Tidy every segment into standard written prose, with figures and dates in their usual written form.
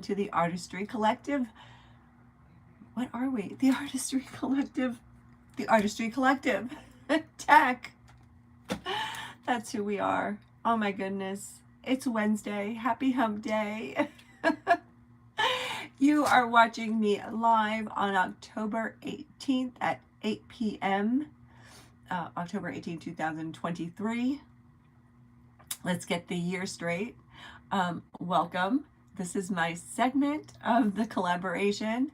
to the Artistry Collective. What are we? The Artistry Collective. The Artistry Collective. Tech. That's who we are. Oh my goodness. It's Wednesday. Happy hump day. You are watching me live on October 18th at 8 p.m. October 18, 2023. Let's get the year straight. Welcome. This is my segment of the collaboration.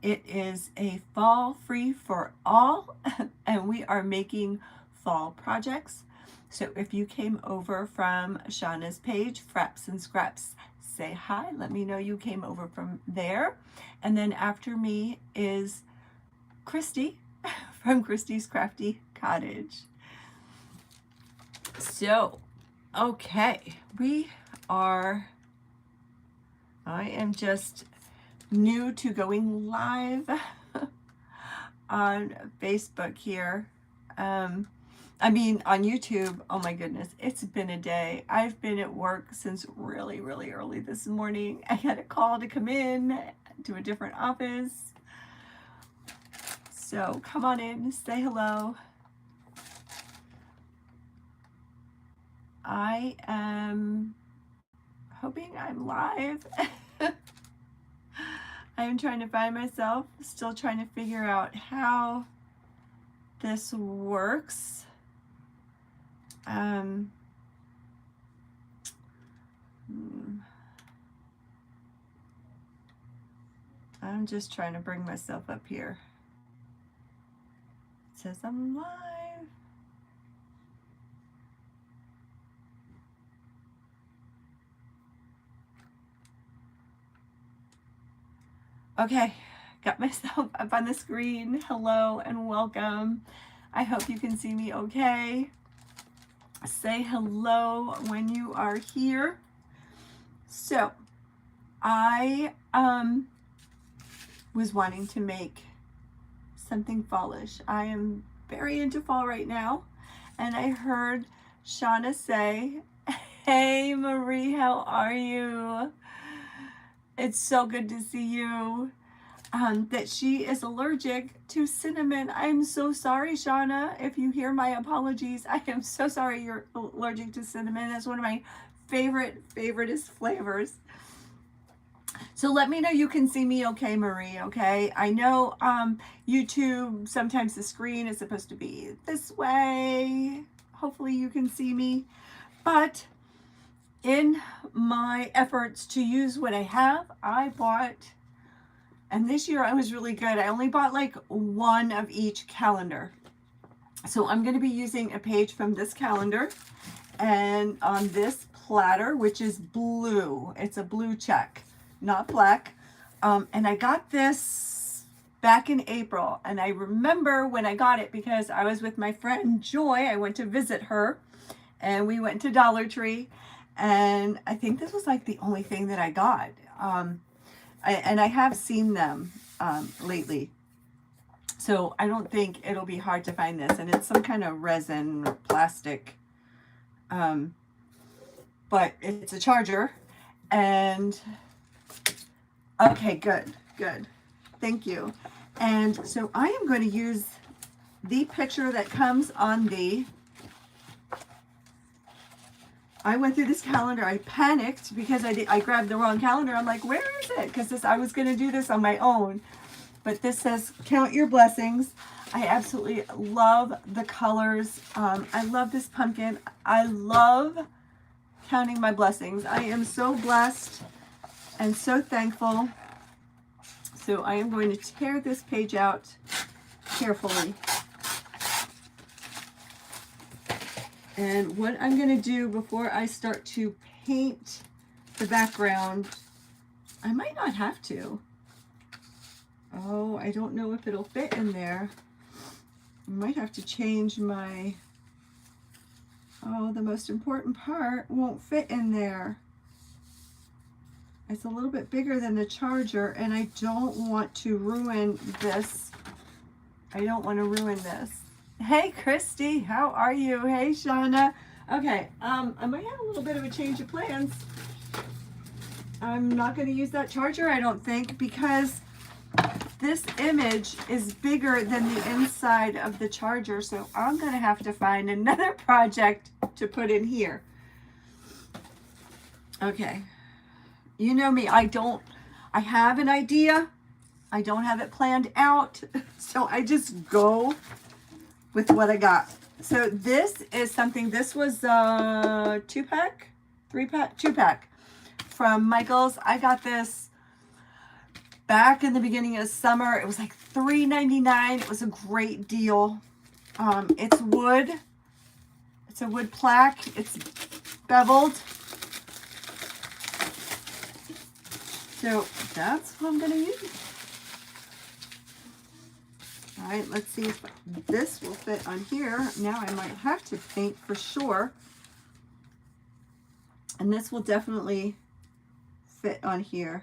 It is a fall free for all, and we are making fall projects. So if you came over from Shauna's page, Frapps and Scraps, say hi. Let me know you came over from there. And then after me is Christy from Christy's Crafty Cottage. So, okay, I am just new to going live on Facebook here. I mean, on YouTube. Oh my goodness, it's been a day. I've been at work since really early this morning. I had a call to come in to a different office. So come on in, say hello. I am hoping I'm live. I am trying to find myself, still trying to figure out how this works. I'm just trying to bring myself up here. It says I'm live. Okay, got myself up on the screen. Hello and welcome. I hope you can see me okay. Say hello when you are here. So, I was wanting to make something fallish. I am very into fall right now, and I heard Shauna say, "Hey Marie, how are you? It's so good to see you." That she is allergic to cinnamon. I'm so sorry, Shauna. If you hear my apologies, I am so sorry you're allergic to cinnamon. That's one of my favoriteest flavors. So let me know you can see me okay, Marie, okay? I know YouTube, sometimes the screen is supposed to be this way. Hopefully you can see me. But in my efforts to use what I have, I bought, and this year I was really good. I only bought like one of each calendar. So I'm going to be using a page from this calendar, and on this platter, which is blue. It's a blue check, not black. And I got this back in April. And I remember when I got it because I was with my friend Joy. I went to visit her, and we went to Dollar Tree. And I think this was like the only thing that I got. And I have seen them lately. So I don't think it'll be hard to find this. And it's some kind of resin or plastic. But it's a charger. And okay, good. Thank you. And so I am going to use the picture that comes on the... I went through this calendar. I panicked because I grabbed the wrong calendar. I'm like, where is it? Because I was going to do this on my own. But this says, count your blessings. I absolutely love the colors. I love this pumpkin. I love counting my blessings. I am so blessed and so thankful. So I am going to tear this page out carefully. And what I'm going to do before I start to paint the background, I might not have to. Oh, I don't know if it'll fit in there. I might have to change my... Oh, the most important part won't fit in there. It's a little bit bigger than the charger, and I don't want to ruin this. I don't want to ruin this. Hey, Christy, how are you? Hey, Shauna. Okay, I might have a little bit of a change of plans. I'm not going to use that charger, I don't think, because this image is bigger than the inside of the charger, so I'm going to have to find another project to put in here. Okay. You know me, I have an idea. I don't have it planned out, so I just go with what I got. So this is something, this was a 2-pack, 3-pack, 2-pack from Michael's. I got this back in the beginning of summer. It was like $3.99. It was a great deal. It's wood. It's a wood plaque. It's beveled. So that's what I'm going to use. All right, let's see if this will fit on here. Now I might have to paint for sure. And this will definitely fit on here.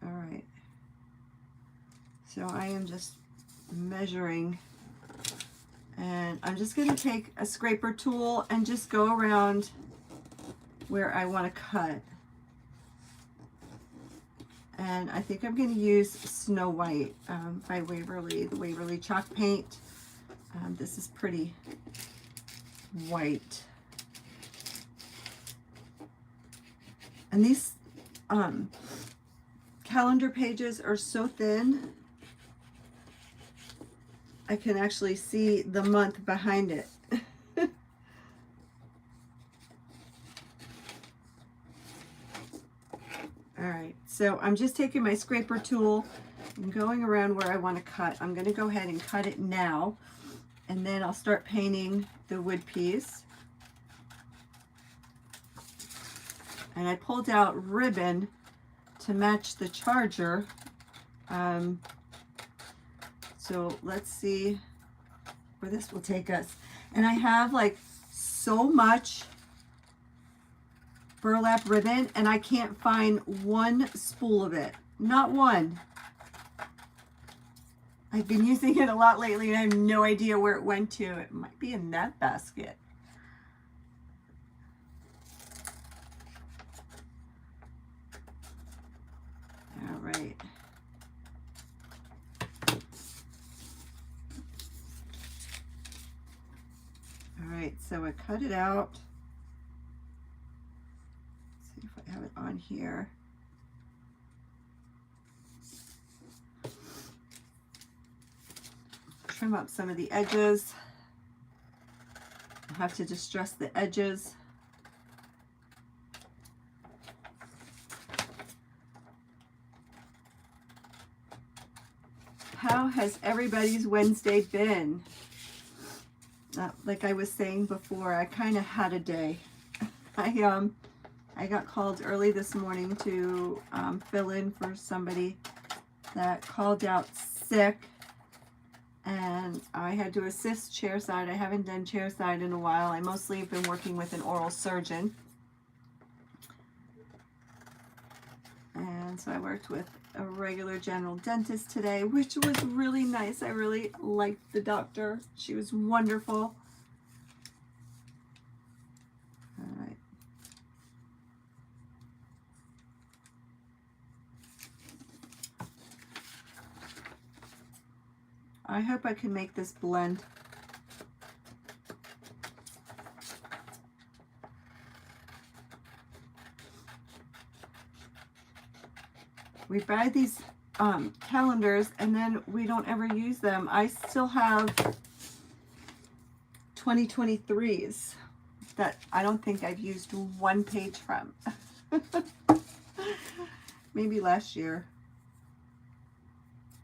All right. So I am just measuring. And I'm just going to take a scraper tool and just go around where I want to cut. And I think I'm going to use Snow White by Waverly, the Waverly chalk paint. This is pretty white. And these calendar pages are so thin, I can actually see the month behind it. All right, so I'm just taking my scraper tool and going around where I want to cut. I'm going to go ahead and cut it now, and then I'll start painting the wood piece. And I pulled out ribbon to match the charger. So let's see where this will take us. And I have like so much burlap ribbon, and I can't find one spool of it. Not one. I've been using it a lot lately, and I have no idea where it went to. It might be in that basket. All right. All right, so I cut it out. Let's see if I have it on here. Trim up some of the edges. I have to distress the edges. How has everybody's Wednesday been? Like I was saying before, I kind of had a day. I got called early this morning to fill in for somebody that called out sick, and I had to assist chairside. I haven't done chairside in a while. I mostly have been working with an oral surgeon, and so I worked with a regular general dentist today, which was really nice. I really liked the doctor. She was wonderful. All right. I hope I can make this blend. We buy these calendars and then we don't ever use them. I still have 2023s that I don't think I've used one page from. Maybe last year.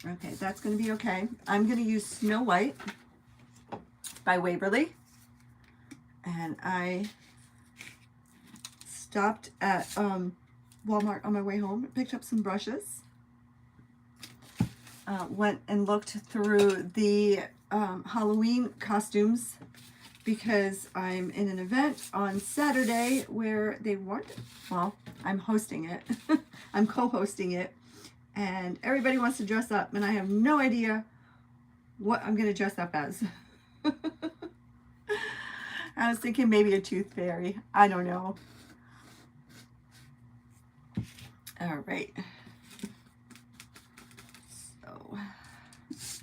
Okay, that's going to be okay. I'm going to use Snow White by Waverly. And I stopped at Walmart on my way home, picked up some brushes, went and looked through the Halloween costumes because I'm in an event on Saturday where they want, well, I'm hosting it. I'm co-hosting it, and everybody wants to dress up, and I have no idea what I'm going to dress up as. I was thinking maybe a tooth fairy. I don't know. All right. So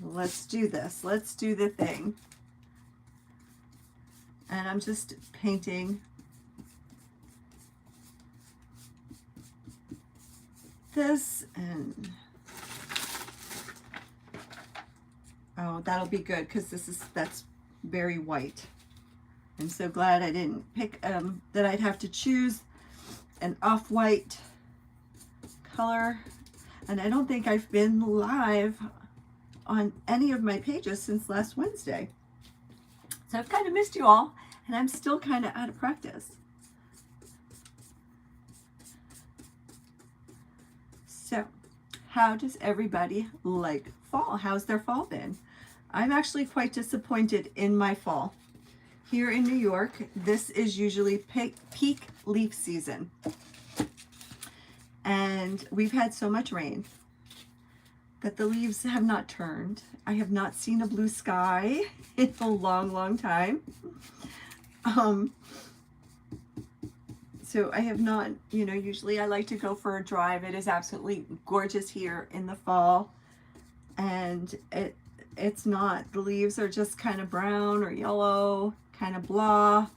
let's do this. Let's do the thing. And I'm just painting this, and oh, that'll be good because that's very white. I'm so glad I didn't pick that I'd have to choose an off-white color. And I don't think I've been live on any of my pages since last Wednesday. So I've kind of missed you all, and I'm still kind of out of practice. So how does everybody like fall? How's their fall been? I'm actually quite disappointed in my fall. Here in New York, this is usually peak leaf season. And we've had so much rain that the leaves have not turned. I have not seen a blue sky in a long, long time. So I have not, you know, usually I like to go for a drive. It is absolutely gorgeous here in the fall. And it's not. The leaves are just kind of brown or yellow, kind of blah,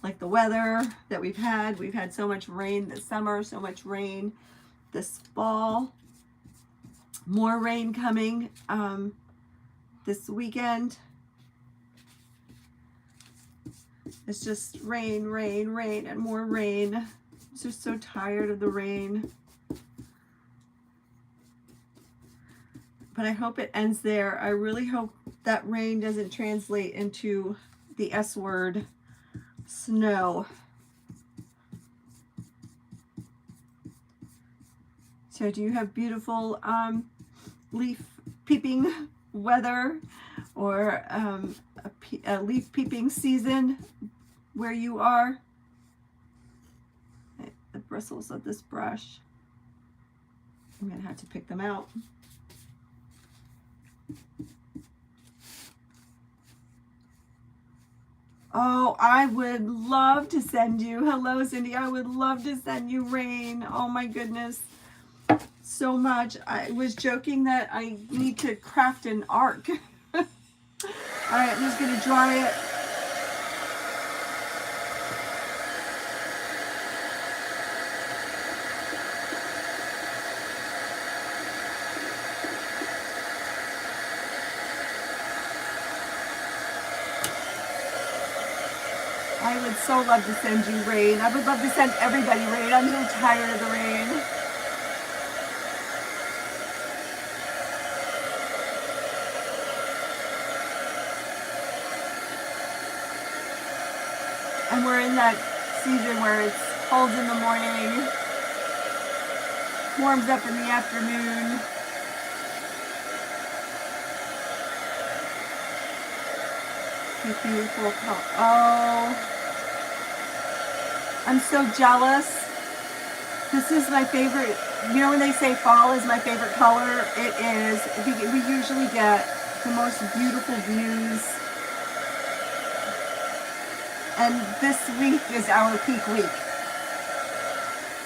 like the weather that we've had. We've had so much rain this summer, so much rain this fall. More rain coming this weekend. It's just rain, rain, rain, and more rain. I'm just so tired of the rain. But I hope it ends there. I really hope that rain doesn't translate into the S word, snow. So do you have beautiful leaf peeping weather, or a leaf peeping season where you are? The bristles of this brush, I'm gonna have to pick them out. Oh, I would love to send you, hello Cindy, I would love to send you rain. Oh my goodness, so much. I was joking that I need to craft an ark. All right, I'm just gonna dry it. I would so love to send you rain. I would love to send everybody rain. I'm so tired of the rain. And we're in that season where it's cold in the morning, warms up in the afternoon. Beautiful color. Oh, I'm so jealous. This is my favorite. You know when they say fall is my favorite color? It is. We usually get the most beautiful views. And this week is our peak week.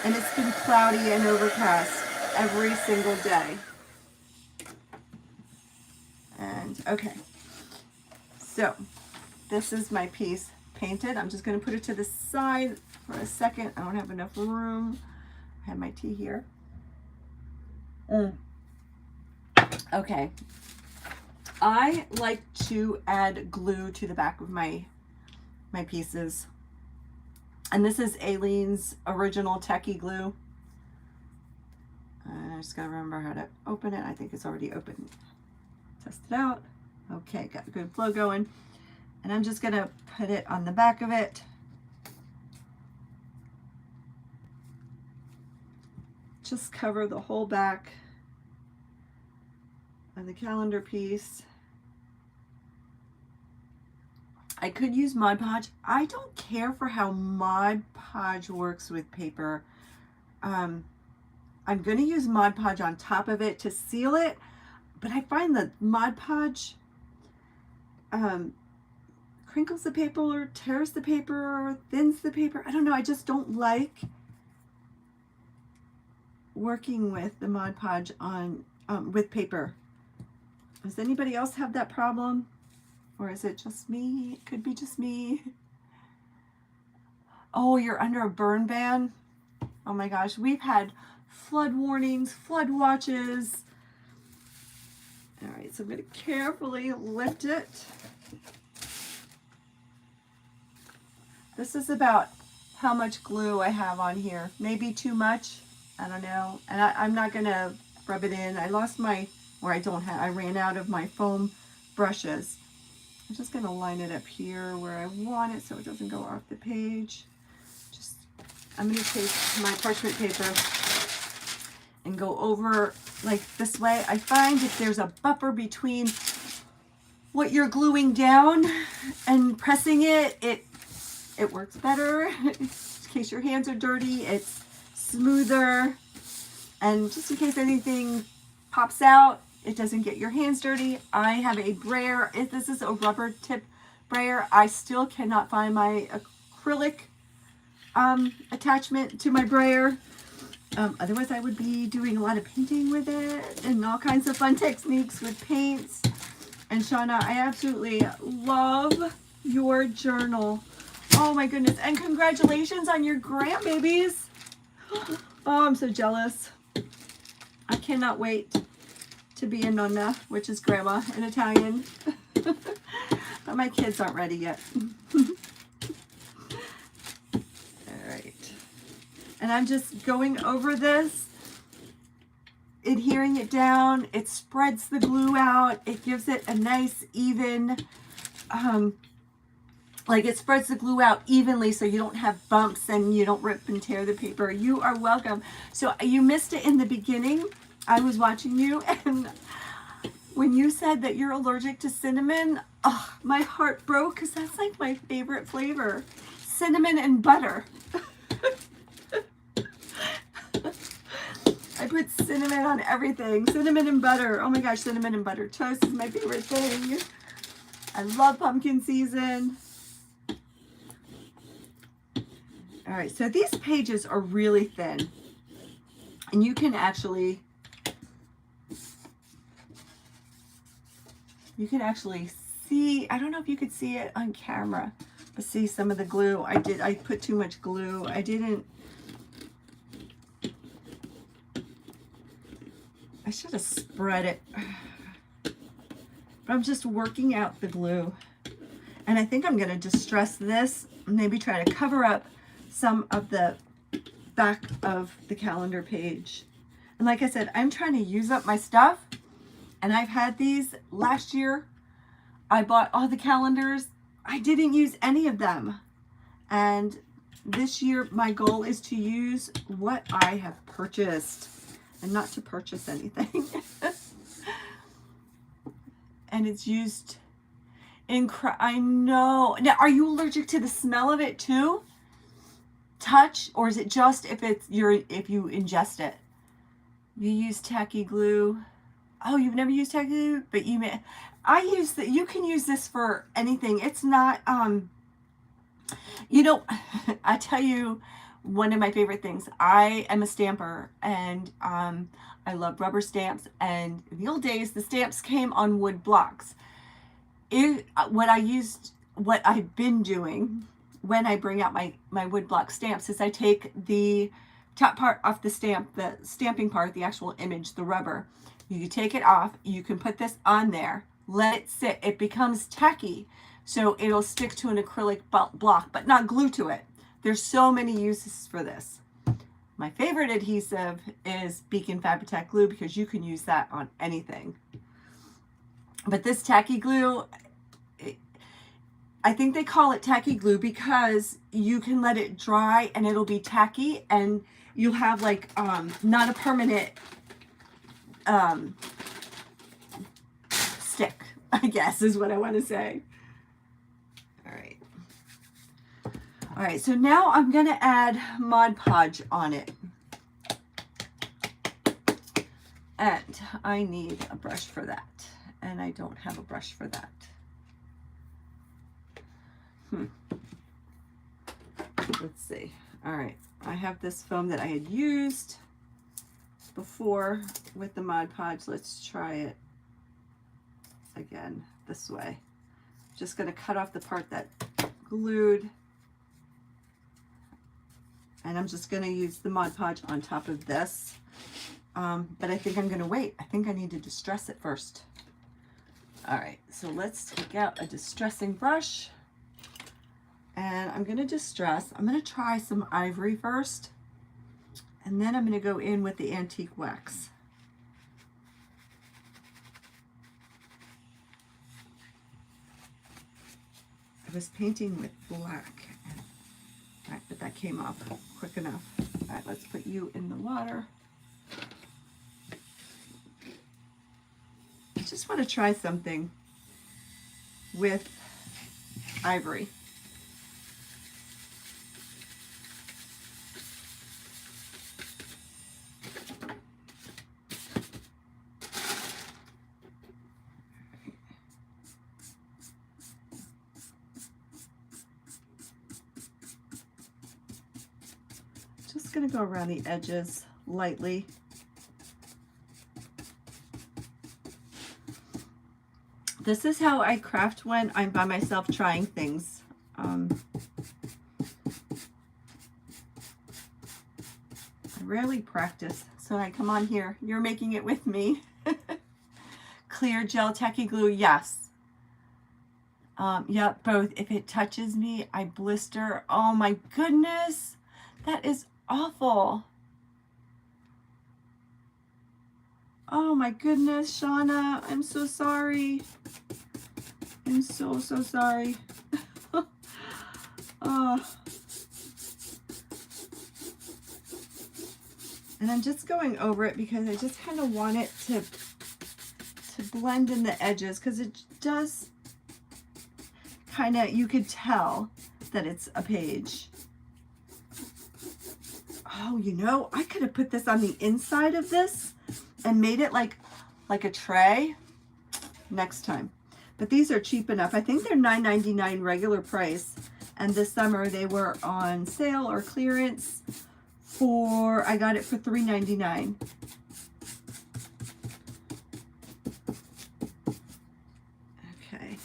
And it's been cloudy and overcast every single day. And okay. So this is my piece painted. I'm just going to put it to the side for a second. I don't have enough room. I have my tea here. Okay. I like to add glue to the back of my pieces. And this is Aileen's original techie glue. I just gotta remember how to open it. I think it's already open. Test it out. Okay, got a good flow going. And I'm just gonna put it on the back of it. Just cover the whole back of the calendar piece. I could use Mod Podge. I don't care for how Mod Podge works with paper. I'm going to use Mod Podge on top of it to seal it, but I find that Mod Podge crinkles the paper or tears the paper or thins the paper. I don't know. I just don't like working with the Mod Podge on with paper. Does anybody else have that problem? Or is it just me? It could be just me. Oh, you're under a burn ban? Oh my gosh, we've had flood warnings, flood watches. All right, so I'm going to carefully lift it. This is about how much glue I have on here. Maybe too much. I don't know. And I'm not going to rub it in. I lost my, or I ran out of my foam brushes. I'm just going to line it up here where I want it so it doesn't go off the page. I'm going to take my parchment paper and go over like this way. I find if there's a buffer between what you're gluing down and pressing it, it works better. In case your hands are dirty, it's smoother. And just in case anything pops out, it doesn't get your hands dirty. I have a brayer. If this is a rubber tip brayer, I still cannot find my acrylic attachment to my brayer. Otherwise I would be doing a lot of painting with it and all kinds of fun techniques with paints. And Shauna, I absolutely love your journal. Oh my goodness. And congratulations on your grandbabies. Oh, I'm so jealous. I cannot wait to be a nonna, which is grandma in Italian. But my kids aren't ready yet. And I'm just going over this, adhering it down. It spreads the glue out. It gives it a nice even, like it spreads the glue out evenly so you don't have bumps and you don't rip and tear the paper. You are welcome. So you missed it in the beginning. I was watching you, and when you said that you're allergic to cinnamon, oh, my heart broke because that's like my favorite flavor. Cinnamon and butter. I put cinnamon on everything. Cinnamon and butter. Oh my gosh, cinnamon and butter toast is my favorite thing. I love pumpkin season. All right, so these pages are really thin. And you can actually see, I don't know if you could see it on camera, but see some of the glue. I put too much glue. I should have spread it, but I'm just working out the glue. And I think I'm going to distress this, maybe try to cover up some of the back of the calendar page. And like I said, I'm trying to use up my stuff, and I've had these last year. I bought all the calendars. I didn't use any of them. And this year, my goal is to use what I have purchased and not to purchase anything. And it's used in, I know. Now, are you allergic to the smell of it too? Touch, or is it just if you ingest it? You use tacky glue. Oh, you've never used tacky glue, but you may. I use that. You can use this for anything. It's not. You know, I tell you, one of my favorite things. I am a stamper, and I love rubber stamps. And in the old days, the stamps came on wood blocks. What I've been doing when I bring out my wood block stamps is I take the top part off the stamp, the stamping part, the actual image, the rubber. You take it off. You can put this on there. Let it sit. It becomes tacky, so it'll stick to an acrylic block, but not glue to it. There's so many uses for this. My favorite adhesive is Beacon Fabri-Tac glue because you can use that on anything. But this tacky glue, I think they call it tacky glue because you can let it dry and it'll be tacky, and you'll have like not a permanent stick, I guess is what I want to say. All right, so now I'm going to add Mod Podge on it. And I need a brush for that. And I don't have a brush for that. Let's see. All right, I have this foam that I had used. before with the Mod Podge. Let's try it again this way. Just going to cut off the part that glued. And I'm just going to use the Mod Podge on top of this. But I think I'm going to wait. I think I need to distress it first. All right, so let's take out a distressing brush. And I'm going to distress. I'm going to try some ivory first. And then I'm going to go in with the antique wax. I was painting with black. All right, but that came off quick enough. All right, let's put you in the water. I just want to try something with ivory. Just going to go around the edges lightly. This is how I craft when I'm by myself trying things. I rarely practice, so I come on here. You're making it with me. Clear gel tacky glue, yes. Yep, both. If it touches me, I blister. Oh my goodness, that is awful. Oh my goodness, Shauna, I'm so sorry. I'm so sorry. Oh. And I'm just going over it because I just kind of want it to blend in the edges, because it does kind of, you could tell that it's a page. Oh, you know, I could have put this on the inside of this and made it like a tray next time. But these are cheap enough. I think they're $9.99 regular price. And this summer they were on sale or clearance for, I got it for $3.99. Okay.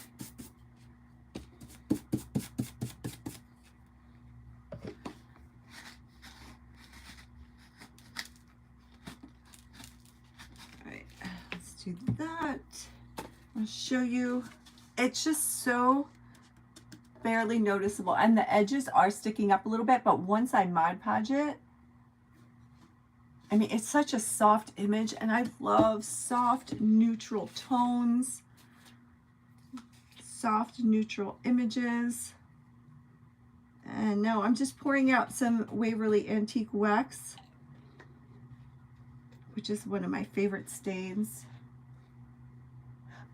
All right, let's do that. I'll show you. It's just so barely noticeable, and the edges are sticking up a little bit, but once I Mod Podge it, I mean, it's such a soft image, and I love soft neutral tones, soft neutral images. And no, I'm just pouring out some Waverly Antique Wax, which is one of my favorite stains.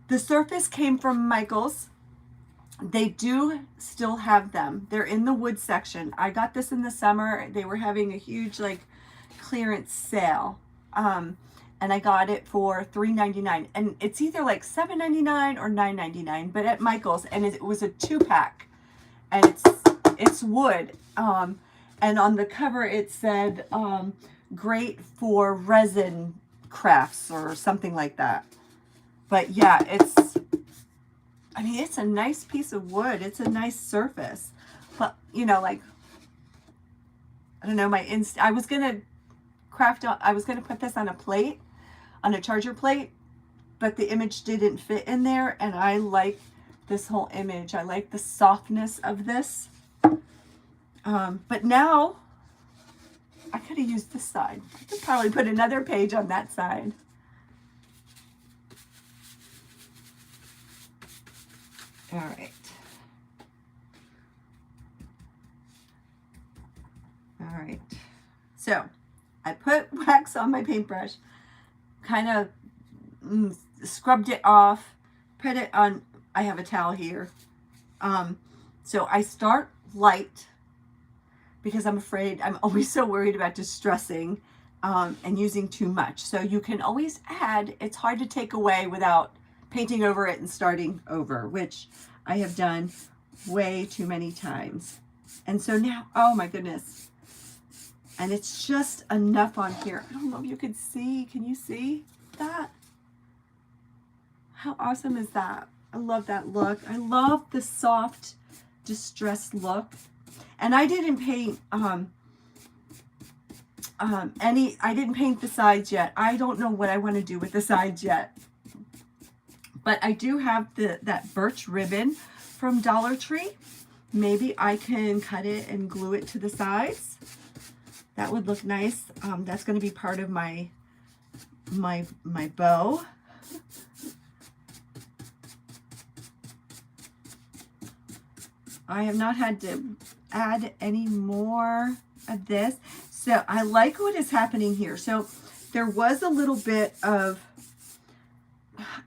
The surface came from Michael's. They do still have them. They're in the wood section. I got this in the summer. They were having a huge like clearance sale. And I got it for $3.99. And it's either like $7.99 or $9.99, but at Michael's, and it was a 2-pack. And it's wood. And on the cover it said great for resin crafts or something like that. But yeah, I mean, it's a nice piece of wood. It's a nice surface. But, you know, like, I don't know, I was going to put this on a plate, on a charger plate, but the image didn't fit in there. And I like this whole image. I like the softness of this. But now, I could have used this side. I could probably put another page on that side. All right. All right. So I put wax on my paintbrush, kind of scrubbed it off, put it on, I have a towel here. So I start light because I'm afraid, I'm always so worried about distressing and using too much. So you can always add, it's hard to take away without painting over it and starting over, which I have done way too many times. And so now, oh my goodness. And it's just enough on here. I don't know if you could see. Can you see that? How awesome is that? I love that look. I love the soft distressed look. And I didn't paint I didn't paint the sides yet. I don't know what I want to do with the sides yet. But I do have that birch ribbon from Dollar Tree. Maybe I can cut it and glue it to the sides. That would look nice. That's going to be part of my bow. I have not had to add any more of this. So I like what is happening here. So there was a little bit of,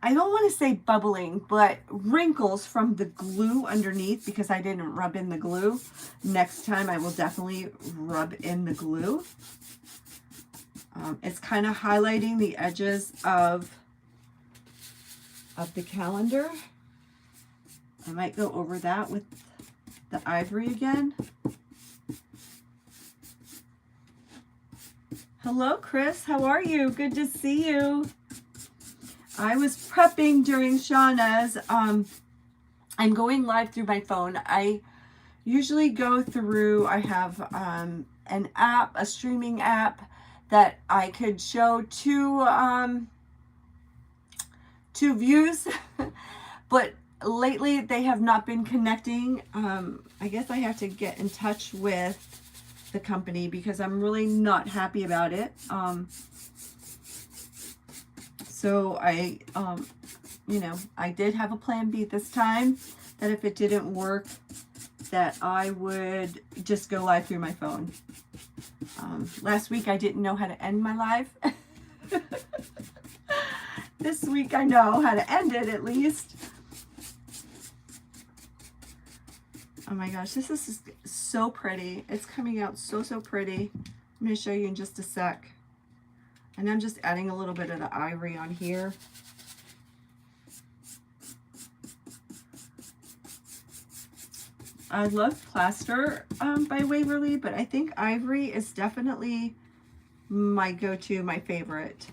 I don't want to say bubbling, but wrinkles from the glue underneath because I didn't rub in the glue. Next time I will definitely rub in the glue. It's kind of highlighting the edges of the calendar. I might go over that with the ivory again. Hello, Chris. How are you? Good to see you. I was prepping during Shauna's. I'm going live through my phone. I usually go through, I have an app, a streaming app that I could show two views, but lately they have not been connecting. I guess I have to get in touch with the company because I'm really not happy about it. So I, you know, I did have a plan B this time, that if it didn't work, that I would just go live through my phone. Last week I didn't know how to end my live. This week I know how to end it at least. Oh my gosh, this is so pretty. It's coming out so pretty. I'm going to show you in just a sec. And I'm just adding a little bit of the ivory on here. I love plaster by Waverly, but I think ivory is definitely my go-to, my favorite.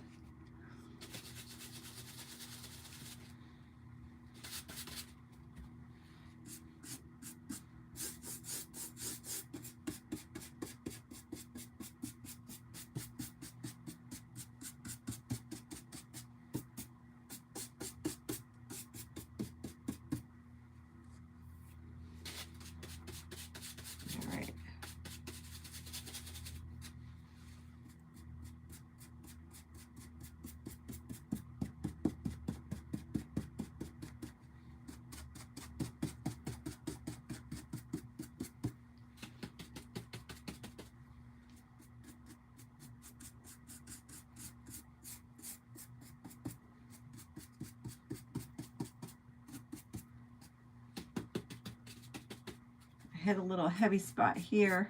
Hit a little heavy spot here.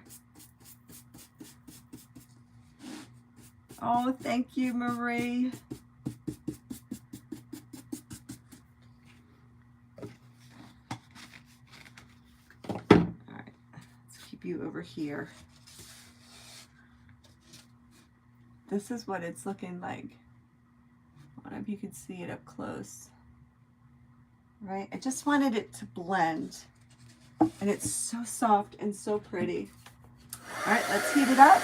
Oh, thank you, Marie. All right, let's keep you over here. This is what it's looking like. I don't know if you can see it up close. Right? I just wanted it to blend. And it's so soft and so pretty. All right, let's heat it up.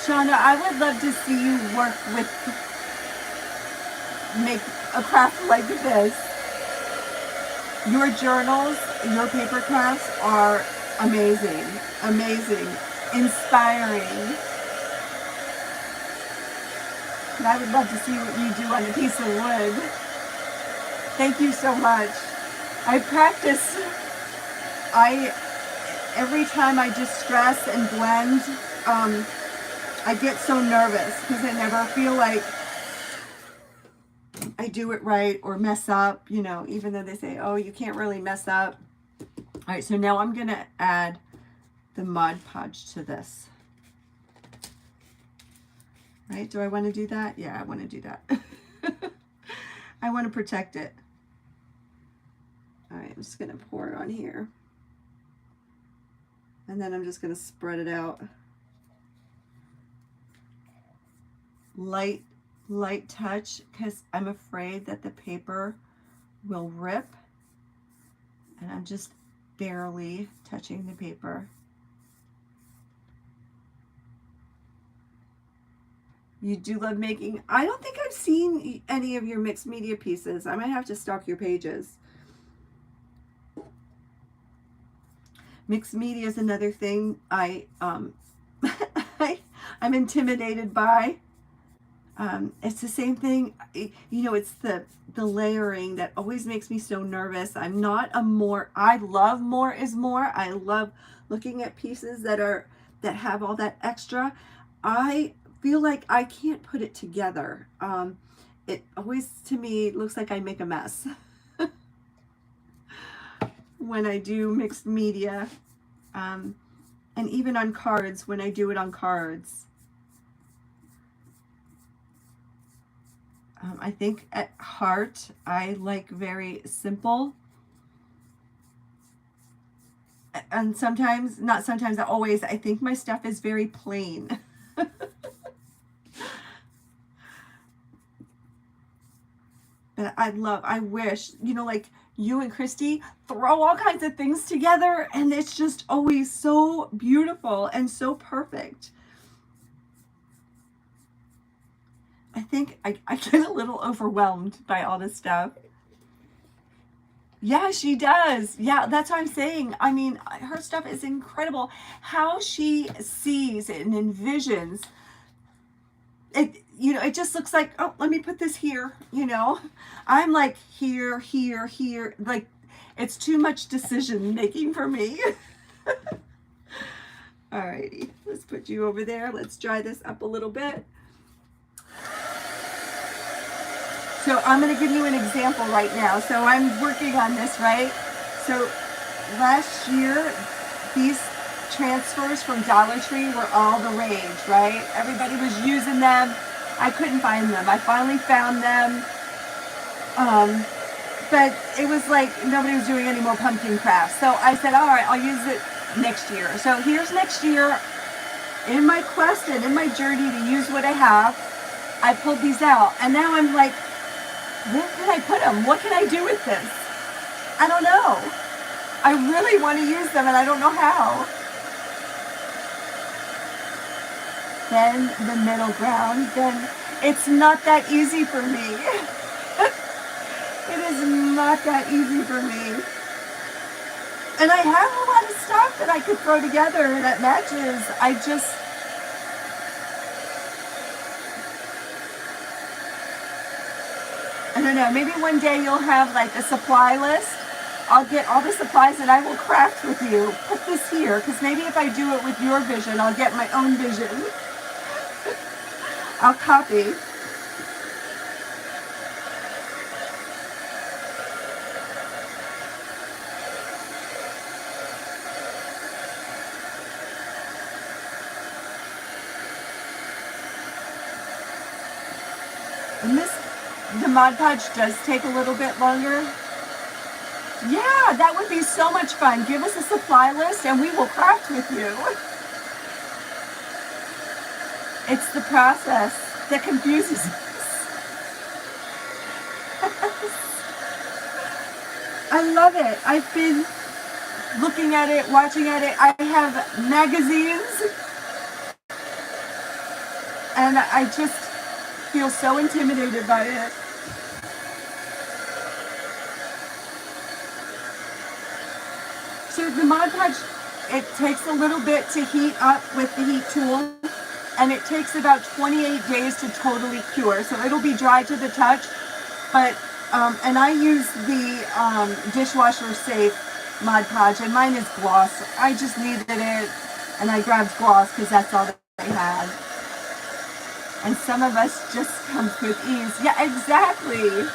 Shauna, I would love to see you work with, make a craft like this. Your journals, your paper crafts are amazing, amazing, inspiring. And I would love to see what you do on a piece of wood. Thank you so much. I practice. Every time I distress and blend, I get so nervous because I never feel like I do it right or mess up, you know, even though they say, oh, you can't really mess up. All right, so now I'm going to add the Mod Podge to this. Right? Do I want to do that? Yeah, I want to do that. I want to protect it. All right, I'm just going to pour it on here. And then I'm just going to spread it out. Light touch, because I'm afraid that the paper will rip. And I'm just barely touching the paper. You do love making. I don't think I've seen any of your mixed media pieces. I might have to stalk your pages. Mixed media is another thing I'm intimidated by. It's the same thing, you know, it's the layering that always makes me so nervous. I'm not a more, I love more is more. I love looking at pieces that have all that extra. I feel like I can't put it together. It always, to me, looks like I make a mess when I do mixed media. And even on cards, when I do it on cards. I think at heart, I like very simple. And sometimes, not sometimes, always, I think my stuff is very plain. But I wish, you know, like you and Christy throw all kinds of things together and it's just always so beautiful and so perfect. I think I get a little overwhelmed by all this stuff. Yeah, she does. Yeah, that's what I'm saying. I mean, her stuff is incredible. How she sees and envisions it, you know, it just looks like, oh, let me put this here, you know. I'm like here, here, here. Like, it's too much decision making for me. Alrighty, let's put you over there. Let's dry this up a little bit. So I'm going to give you an example right now. So I'm working on this, right? So last year, these transfers from Dollar Tree were all the rage, right? Everybody was using them. I couldn't find them. I finally found them. But it was like nobody was doing any more pumpkin crafts. So I said, all right, I'll use it next year. So here's next year. In my quest and in my journey to use what I have, I pulled these out. And now I'm like, where can I put them? What can I do with this? I don't know. I really want to use them and I don't know how. Then the middle ground, then it's not that easy for me. It is not that easy for me. And I have a lot of stuff that I could throw together that matches. I don't know, maybe one day you'll have like a supply list. I'll get all the supplies and I will craft with you. Put this here, because maybe if I do it with your vision, I'll get my own vision. I'll copy. And the Mod Podge does take a little bit longer. Yeah, that would be so much fun. Give us a supply list and we will craft with you. It's the process that confuses us. I love it. I've been looking at it, watching at it. I have magazines and I just feel so intimidated by it. So the Mod Podge, it takes a little bit to heat up with the heat tool, and it takes about 28 days to totally cure. So it'll be dry to the touch, but and I use the dishwasher safe Mod Podge, and mine is gloss. I just needed it, and I grabbed gloss because that's all that they had. And some of us just comes with ease. Yeah, exactly.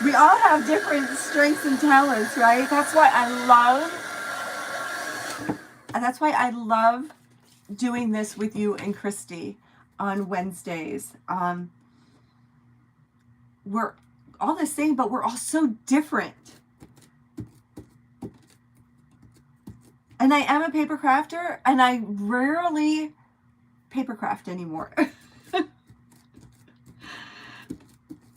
We all have different strengths and talents, right? That's why I love doing this with you and Christy on Wednesdays. We're all the same, but we're all so different. And I am a paper crafter, and I rarely paper craft anymore.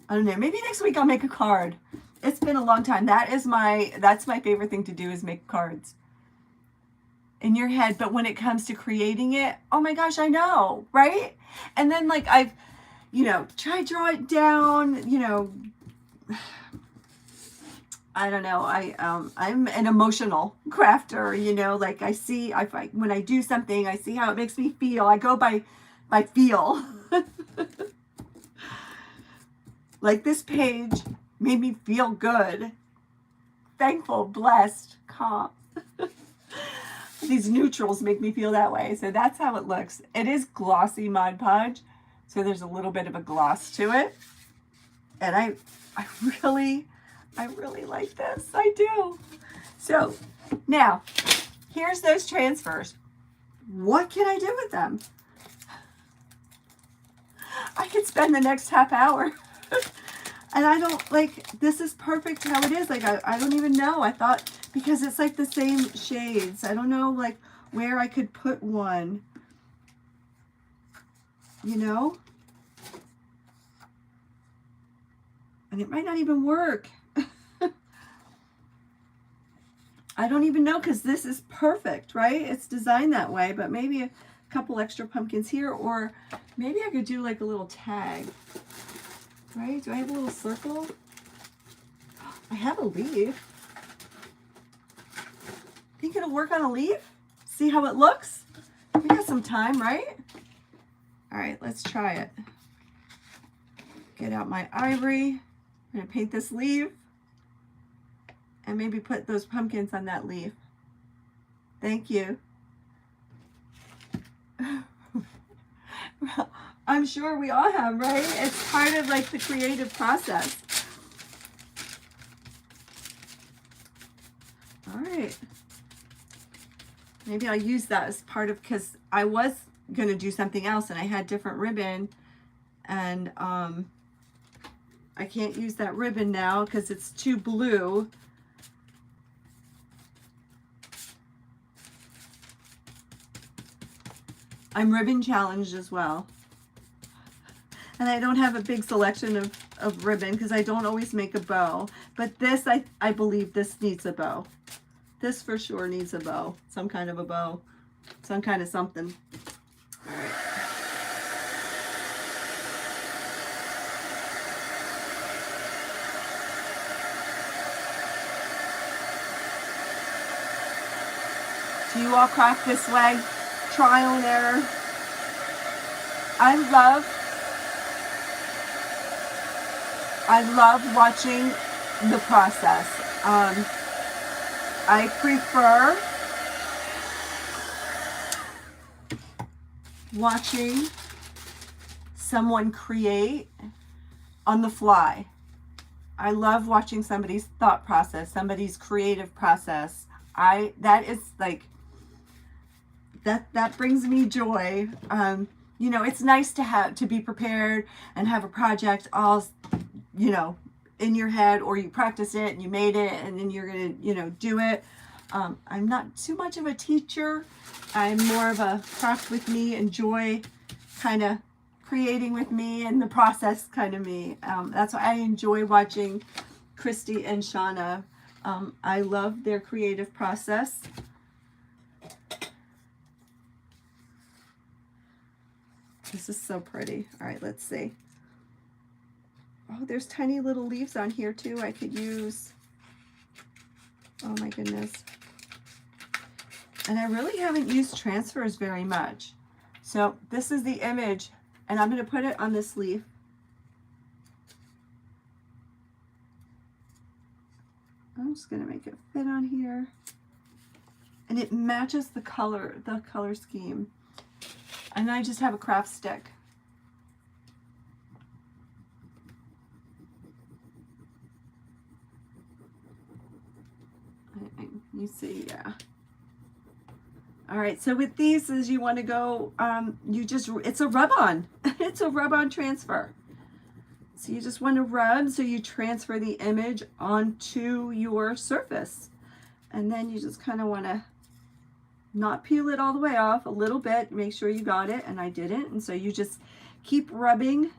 I don't know, maybe next week I'll make a card. It's been a long time. That's my favorite thing to do, is make cards in your head. But when it comes to creating it, oh my gosh, I know, right? And then like I've, try to draw it down, I don't know. I'm an emotional crafter, like when I do something, I see how it makes me feel. I go by feel. Like this page made me feel good, thankful, blessed, calm. These neutrals make me feel that way. So that's how it looks. It is glossy Mod Podge, so there's a little bit of a gloss to it. And I really like this. I do. So now, here's those transfers. What can I do with them? I could spend the next half hour. And I don't, this is perfect how it is. I don't even know. I thought, because it's like the same shades. I don't know, where I could put one. And it might not even work. I don't even know, because this is perfect, right? It's designed that way, but maybe a couple extra pumpkins here, or maybe I could do like a little tag, right? Do I have a little circle? I have a leaf. Think it'll work on a leaf? See how it looks? We got some time, right? All right, let's try it. Get out my ivory. I'm gonna paint this leaf. And maybe put those pumpkins on that leaf. Thank you. Well, I'm sure we all have, right? It's part of the creative process. All right. Maybe I'll use that as part of, because I was going to do something else and I had different ribbon, and I can't use that ribbon now because it's too blue. I'm ribbon challenged as well. And I don't have a big selection of ribbon because I don't always make a bow. But this, I believe this needs a bow. This for sure needs a bow. Some kind of a bow. Some kind of something. All right. Do you all craft this way? Trial and error. I love watching the process. I prefer watching someone create on the fly. I love watching somebody's thought process, somebody's creative process. That is that brings me joy. It's nice to be prepared and have a project all, in your head, or you practice it and you made it and then you're gonna, do it. I'm not too much of a teacher. I'm more of a craft with me, enjoy kind of creating with me and the process kind of me. That's why I enjoy watching Christy and Shauna. I love their creative process. This is so pretty. All right, let's see. Oh, there's tiny little leaves on here too I could use. Oh my goodness. And I really haven't used transfers very much. So this is the image, and I'm going to put it on this leaf. I'm just going to make it fit on here. And it matches the color scheme. And I just have a craft stick. You see, yeah. All right, so with these, as you want to go, it's a rub-on. It's a rub-on transfer. So you just want to rub, so you transfer the image onto your surface. And then you just kind of want to not peel it all the way off, a little bit, make sure you got it, and I didn't. And so you just keep rubbing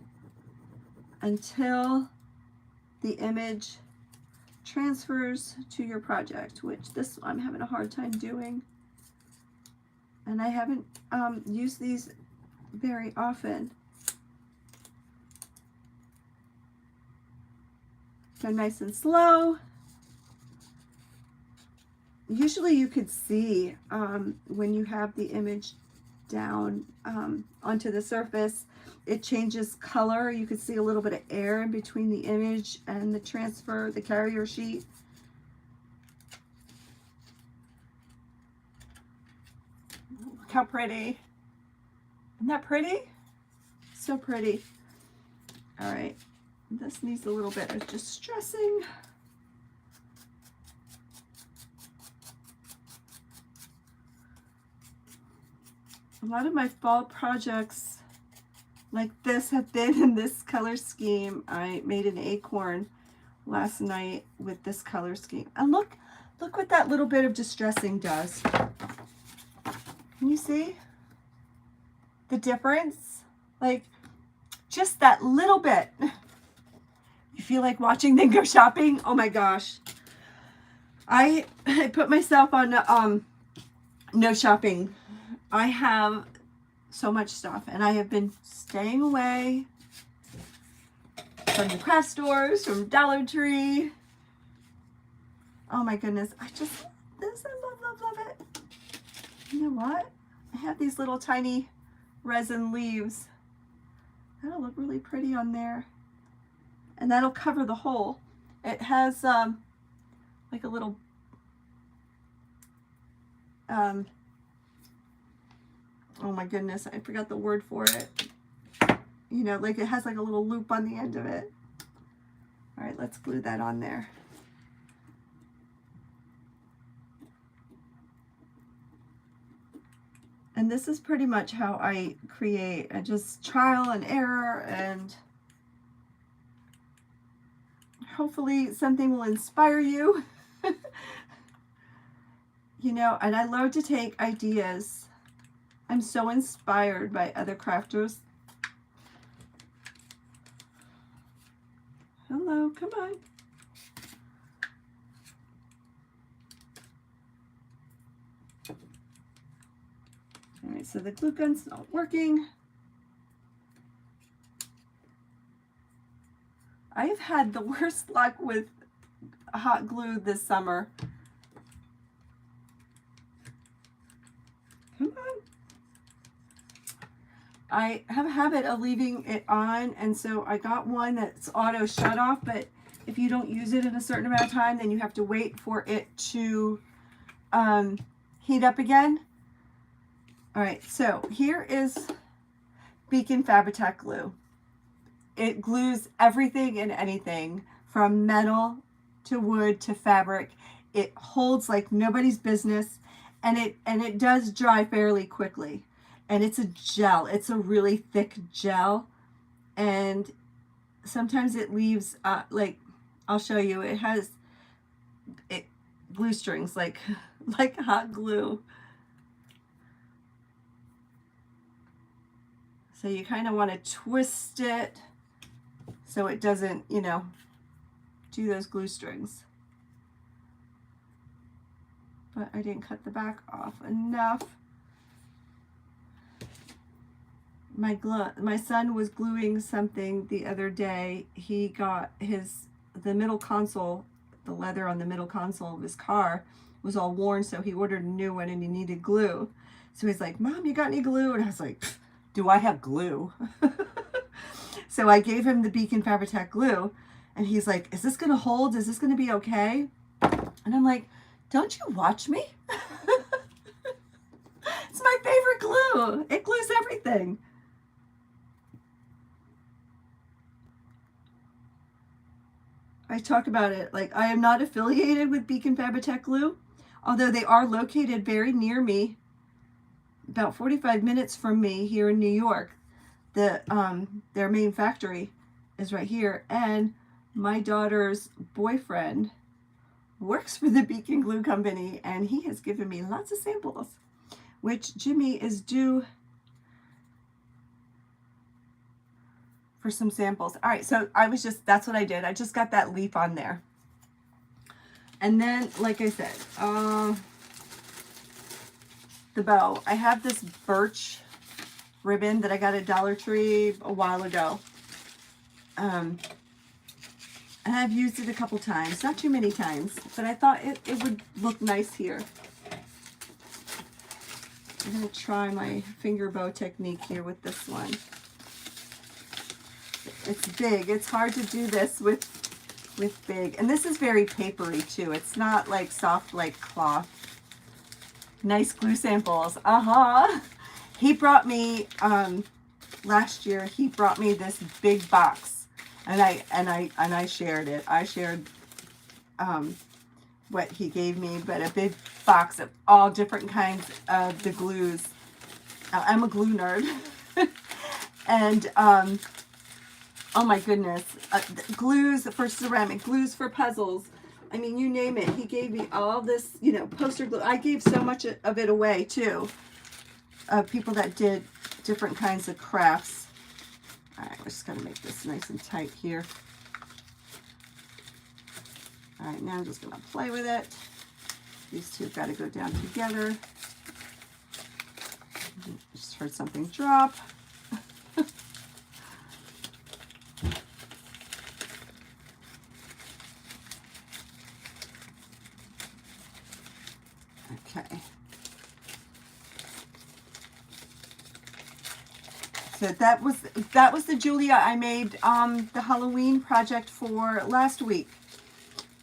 until the image transfers to your project, which this I'm having a hard time doing. And I haven't used these very often. Go nice and slow. Usually you could see when you have the image down onto the surface, it changes color. You could see a little bit of air in between the image and the transfer, the carrier sheet. Look how pretty. Isn't that pretty? So pretty. All right, this needs a little bit of distressing. A lot of my fall projects like this have been in this color scheme. I made an acorn last night with this color scheme. And look what that little bit of distressing does. Can you see the difference? Like just that little bit. You feel like watching then go shopping? Oh my gosh. I put myself on no shopping. I have so much stuff, and I have been staying away from the craft stores, from Dollar Tree. Oh my goodness, I love it. You know what? I have these little tiny resin leaves. That'll look really pretty on there. And that'll cover the hole. It has like a little oh my goodness, I forgot the word for it. You know, like it has like a little loop on the end of it. All right, let's glue that on there. And this is pretty much how I create. I just trial and error, and hopefully something will inspire you. You know, and I love to take ideas. I'm so inspired by other crafters. Hello, come on. All right, so the glue gun's not working. I've had the worst luck with hot glue this summer. Come on. I have a habit of leaving it on, and so I got one that's auto shut off, but if you don't use it in a certain amount of time, then you have to wait for it to heat up again. All right, so here is Beacon Fabri-Tac glue. It glues everything and anything from metal to wood to fabric. It holds like nobody's business, and it does dry fairly quickly. And it's a gel. It's a really thick gel, and sometimes it leaves like I'll show you. It has glue strings like hot glue. So you kind of want to twist it so it doesn't, you know, do those glue strings. But I didn't cut the back off enough. My son was gluing something the other day. He got the middle console, the leather on the middle console of his car was all worn, so he ordered a new one and he needed glue. So he's like, "Mom, you got any glue?" And I was like, "Do I have glue?" So I gave him the Beacon Fabri-Tac glue, and he's like, "Is this gonna hold? Is this gonna be okay?" And I'm like, "Don't you watch me?" It's my favorite glue. It glues everything. I talk about it like I am not affiliated with Beacon Fabri-Tac glue, although they are located very near me, about 45 minutes from me here in New York. Their main factory is right here, and my daughter's boyfriend works for the Beacon Glue Company, and he has given me lots of samples. which Jimmy is due for some samples. All right, so that's what I did. I just got that leaf on there. And then, like I said, the bow. I have this birch ribbon that I got at Dollar Tree a while ago. And I've used it a couple times, not too many times, but I thought it would look nice here. I'm going to try my finger bow technique here with this one. It's big. It's hard to do this with big. And this is very papery too. It's not like soft like cloth. Nice glue samples. He brought me last year. He brought me this big box, and I shared it. I shared what he gave me, but a big box of all different kinds of the glues. I'm a glue nerd, and oh my goodness, glues for ceramic, glues for puzzles. I mean, you name it. He gave me all this, you know, poster glue. I gave so much of it away too. People that did different kinds of crafts. All right, we're just gonna make this nice and tight here. All right, now I'm just gonna play with it. These two have got to go down together. Just heard something drop. Okay. So that was the Julia I made the Halloween project for last week.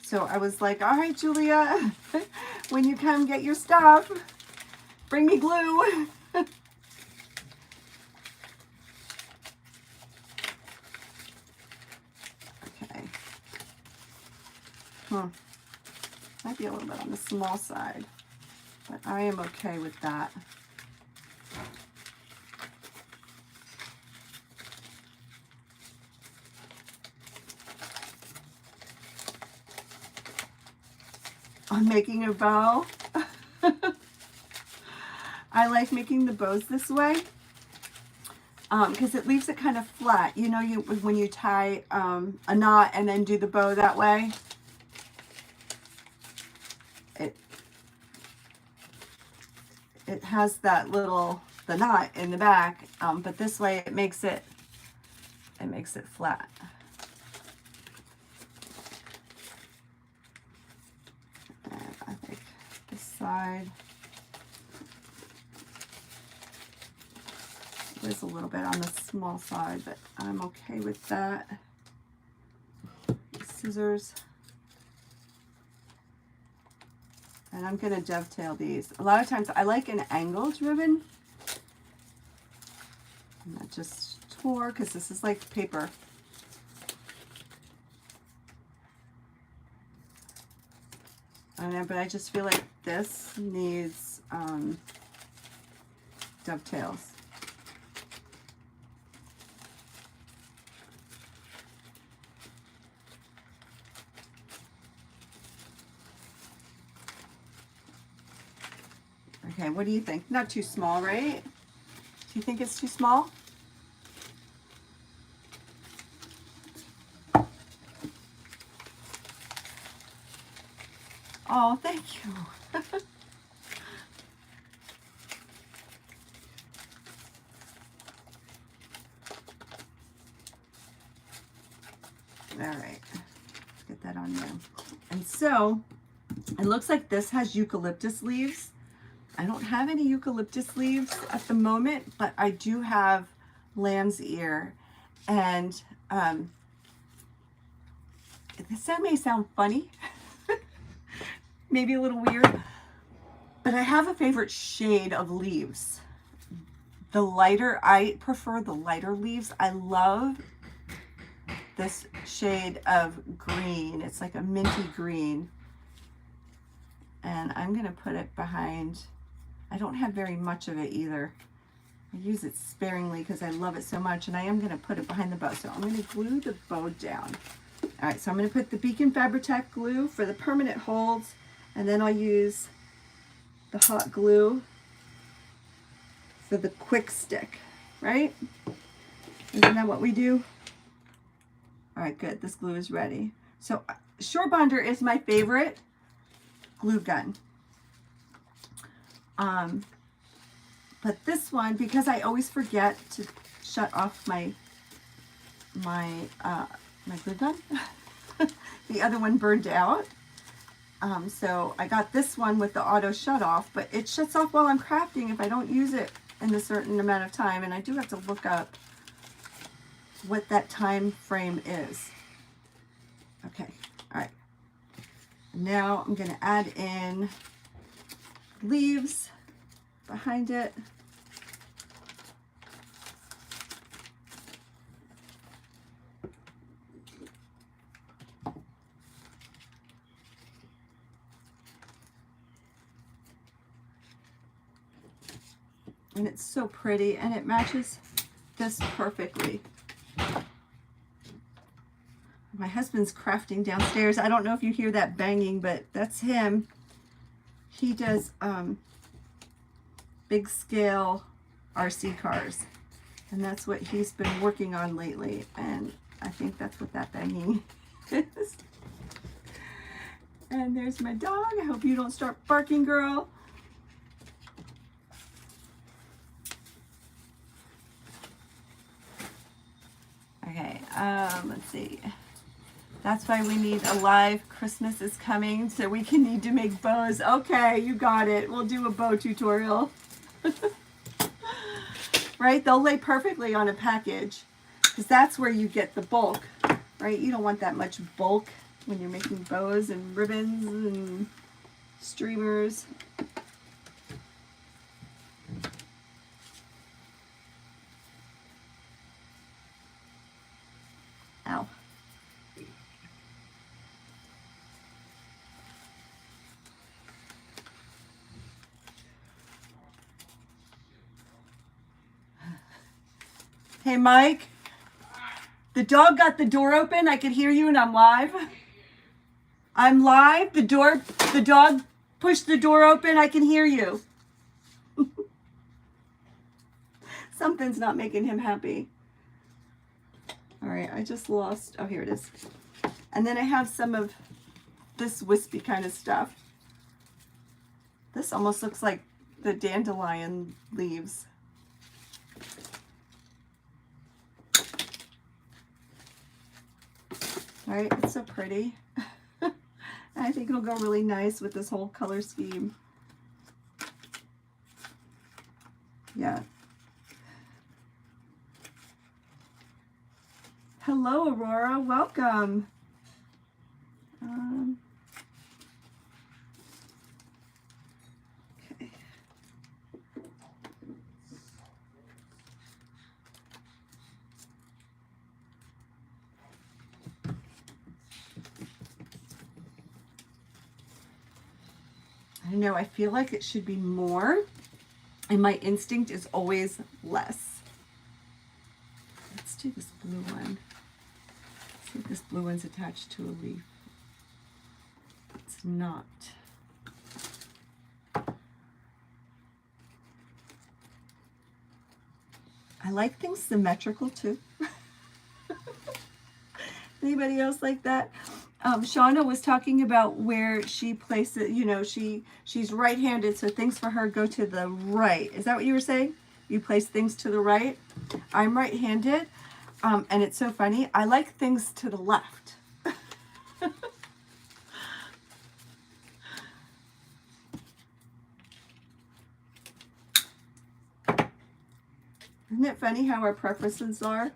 So I was like, all right, Julia, when you come get your stuff, bring me glue. Okay. Might be a little bit on the small side, but I am okay with that. I'm making a bow. I like making the bows this way because it leaves it kind of flat. You know, when you tie a knot and then do the bow that way, it has that the knot in the back, but this way it makes it flat. And I think this side is a little bit on the small side, but I'm okay with that. Scissors. And I'm going to dovetail these. A lot of times I like an angled ribbon. And that just tore because this is like paper. I know, but I just feel like this needs dovetails. Okay, what do you think? Not too small, right? Do you think it's too small? Oh, thank you. All right, get that on there. And so it looks like this has eucalyptus leaves. I don't have any eucalyptus leaves at the moment, but I do have lamb's ear. And that may sound funny, maybe a little weird, but I have a favorite shade of leaves. I prefer the lighter leaves. I love this shade of green. It's like a minty green. And I'm gonna put it behind. I don't have very much of it either. I use it sparingly because I love it so much, and I am going to put it behind the bow. So I'm going to glue the bow down. All right, so I'm going to put the Beacon Fabri-Tac glue for the permanent holds, and then I'll use the hot glue for the quick stick, right? Isn't that what we do? All right, good. This glue is ready. So Shore Bonder is my favorite glue gun. But this one, because I always forget to shut off my glue gun, the other one burned out. So I got this one with the auto shut off, but it shuts off while I'm crafting if I don't use it in a certain amount of time. And I do have to look up what that time frame is. Okay, all right. Now I'm going to add in leaves behind it. And it's so pretty, and it matches this perfectly. My husband's crafting downstairs. I don't know if you hear that banging, but that's him. He does big scale RC cars, and that's what he's been working on lately, and I think that's what that banging is. And there's my dog. I hope you don't start barking, girl. Okay, let's see. That's why we need a live. Christmas is coming, so we can need to make bows. Okay, you got it. We'll do a bow tutorial. Right? They'll lay perfectly on a package, because that's where you get the bulk, right? You don't want that much bulk when you're making bows and ribbons and streamers. Ow. Hey, Mike, the dog got the door open. I could hear you and I'm live. I'm live. The dog pushed the door open. I can hear you. Something's not making him happy. All right, I just lost, oh, here it is. And then I have some of this wispy kind of stuff. This almost looks like the dandelion leaves. All right, it's so pretty. I think it'll go really nice with this whole color scheme. Yeah. Hello, Aurora. Welcome. Okay. I don't know. I feel like it should be more, and my instinct is always less. Let's do this blue one. See if this blue one's attached to a leaf. It's not. I like things symmetrical too. Anybody else like that? Shauna was talking about where she places, you know, she's right-handed, so things for her go to the right. Is that what you were saying? You place things to the right? I'm right-handed, and it's so funny. I like things to the left. Isn't it funny how our preferences are?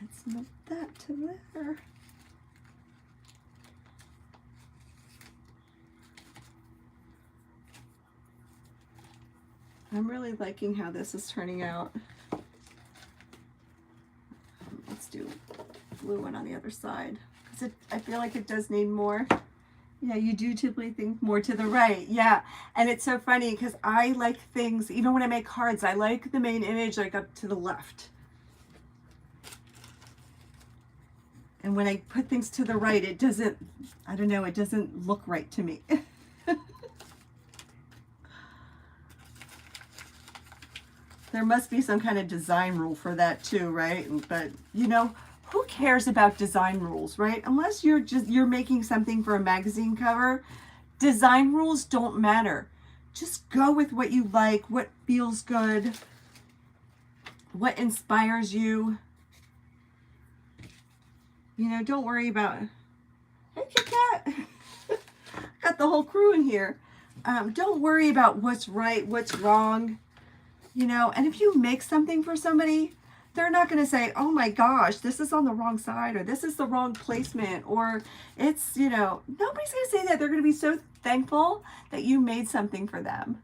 Let's move that to there. I'm really liking how this is turning out. Let's do blue one on the other side, because I feel like it does need more. Yeah, you do typically think more to the right. Yeah, and it's so funny because I like things, even when I make cards, I like the main image like up to the left. And when I put things to the right, it doesn't, I don't know, it doesn't look right to me. There must be some kind of design rule for that too, right? But you know, who cares about design rules, right? Unless you're making something for a magazine cover, design rules don't matter. Just go with what you like, what feels good, what inspires you. You know, don't worry about, hey Kit Kat, got the whole crew in here. Don't worry about what's right, what's wrong, you know, and if you make something for somebody, they're not going to say, oh my gosh, this is on the wrong side, or this is the wrong placement, or it's, you know, nobody's going to say that. They're going to be so thankful that you made something for them.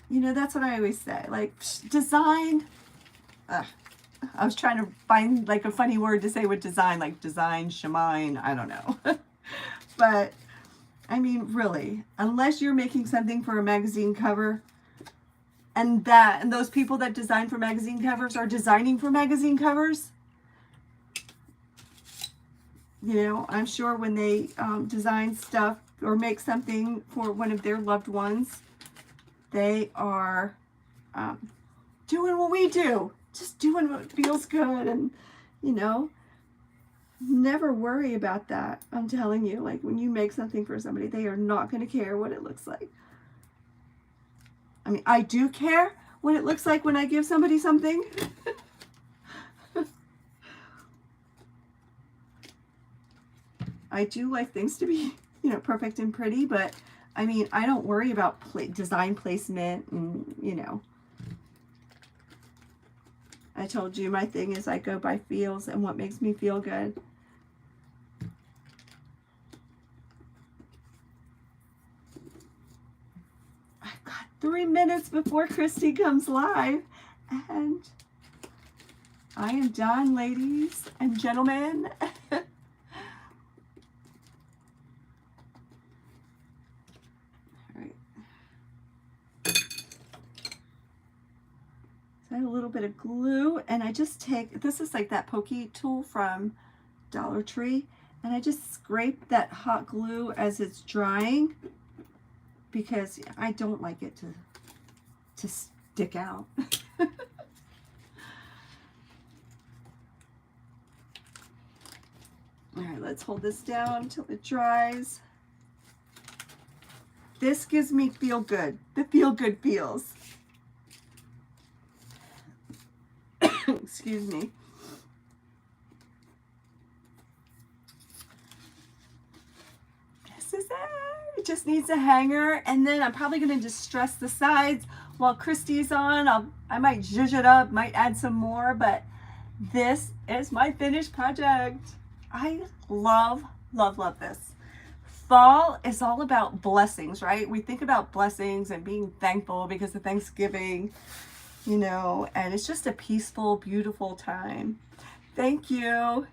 You know, that's what I always say. Like, design, I was trying to find like a funny word to say with design, like design, shamine, I don't know. But, I mean, really, unless you're making something for a magazine cover, and those people that design for magazine covers are designing for magazine covers, you know, I'm sure when they design stuff or make something for one of their loved ones, they are doing what we do, just doing what feels good. And, you know, never worry about that. I'm telling you, like, when you make something for somebody, they are not going to care what it looks like. I mean, I do care what it looks like when I give somebody something. I do like things to be, you know, perfect and pretty, but I mean, I don't worry about design placement and, you know. I told you my thing is I go by feels and what makes me feel good. I've got 3 minutes before Christy comes live, and I am done, ladies and gentlemen. I have a little bit of glue, and I just take, this is like that pokey tool from Dollar Tree, and I just scrape that hot glue as it's drying, because I don't like it to stick out. All right, let's hold this down until it dries. This gives me feel good, the feel good feels. Excuse me. This is it. It just needs a hanger, and then I'm probably going to distress the sides while Christy's on. I might zhuzh it up, might add some more, but this is my finished project. I love, love, love this. Fall is all about blessings, right? We think about blessings and being thankful because of Thanksgiving, you know, and it's just a peaceful, beautiful time. Thank you.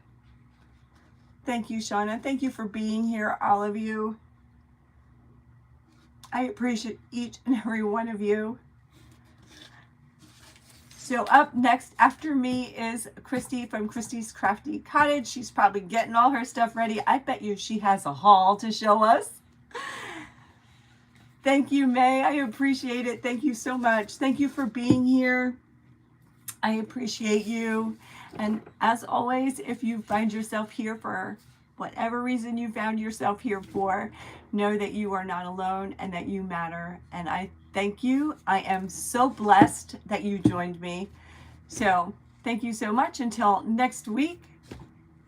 Thank you, Shauna. Thank you for being here, all of you. I appreciate each and every one of you. So up next after me is Christy from Christy's Crafty Cottage. She's probably getting all her stuff ready. I bet you she has a haul to show us. Thank you, May. I appreciate it. Thank you so much. Thank you for being here. I appreciate you. And as always, if you find yourself here for whatever reason you found yourself here for, know that you are not alone and that you matter. And I thank you. I am so blessed that you joined me. So thank you so much. Until next week,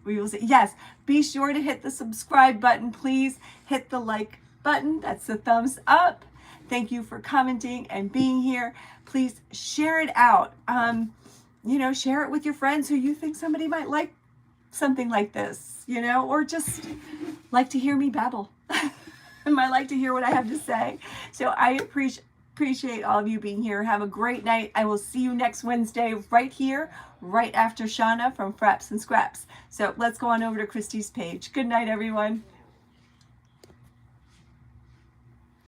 we will see. Yes, be sure to hit the subscribe button. Please hit the like button. That's the thumbs up. Thank you for commenting and being here. Please share it out. You know, share it with your friends who you think somebody might like something like this, you know, or just like to hear me babble. Might like to hear what I have to say. So I appreciate all of you being here. Have a great night. I will see you next Wednesday right here, right after Shauna from Frapps and Scraps. So let's go on over to Christy's page. Good night, everyone.